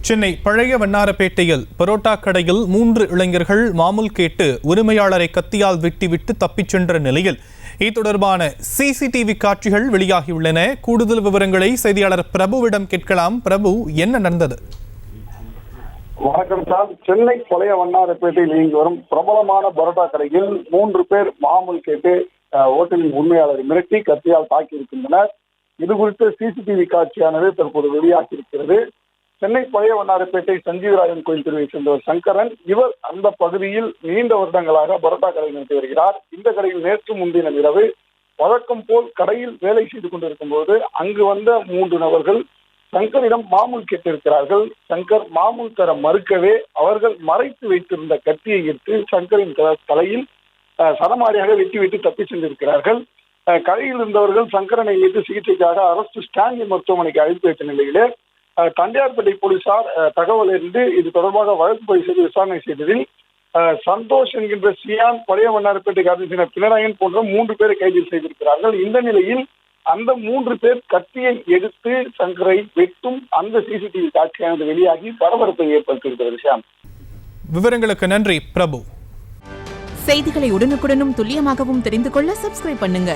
சென்னை பழைய வண்ணாரப்பேட்டையில் பரோட்டா கடையில் 3 இளைஞர்கள் மாமூல் கேட்டு உரிமையாளரை கத்தியால் வெட்டிவிட்டு தப்பிச் சென்ற நிலையில் இது தொடர்பான சிசிடிவி காட்சிகள் வெளியாகியுள்ளன. கூடுதல் விவரங்களை செய்தியாளர் பிரபுவிடம் கேட்கலாம். பிரபு, என்ன நடந்தது? வணக்கம் சார். சென்னை பழைய வண்ணாரப்பேட்டையில் இயங்கி வரும் பிரபலமான பரோட்டா கடையில் 3 பேர் மாமூல் கேட்டு ஓட்டலின் உரிமையாளரை மிரட்டி கத்தியால் தாக்கி இருக்கின்றனர். இது குறித்த சிசிடிவி காட்சியானது தற்போது வெளியாகி இருக்கிறது. சென்னை பழைய வண்ணாரப்பேட்டை சஞ்சீவராயன் கோயில் தெருவை சேர்ந்தவர் சங்கரன். இவர் அந்த பகுதியில் நீண்ட வருடங்களாக பரோட்டா கடை நடத்தி வருகிறார். இந்த கடையில் நேற்று முன்தினம் இரவு வழக்கம் போல் கடையில் வேலை செய்து கொண்டிருக்கும் போது அங்கு வந்த 3 நபர்கள் சங்கரிடம் மாமூல் கேட்டிருக்கிறார்கள். சங்கர் மாமூல் தர மறுக்கவே அவர்கள் மறைத்து வைத்திருந்த கத்தியை எடுத்து சங்கரின் தலையில் சரமாரியாக வெட்டி தப்பி சென்றிருக்கிறார்கள். கடையில் இருந்தவர்கள் சங்கரனை மீது சிகிச்சைக்காக அரசு ஸ்டான்லி மருத்துவமனைக்கு அழைத்து வைத்த நிலையிலே தண்டையார்பேட்டை போலீசார் தகவல் அறிந்து இது தொடர்பாக வழக்கு பதிவு செய்து விசாரணை செய்ததில் சந்தோஷ் என்கின்ற சியான், பழைய வண்ணாரப்பேட்டை காவல்துறையினர் பினராயன் போன்ற 3 பேரை கைது செய்திருக்கிறார்கள். இந்த நிலையில் அந்த 3 பேர் கத்தியை எடுத்து சங்கரை வெட்டும் அந்த சிசிடிவி காட்சியானது வெளியாகி பரபரப்பை ஏற்படுத்தியிருக்கிறது. ஷியாம், விவரங்களுக்கு நன்றி பிரபு. செய்திகளை உடனுக்குடனும் துல்லியமாகவும் தெரிந்து கொள்ள சப்ஸ்கிரைப் பண்ணுங்க.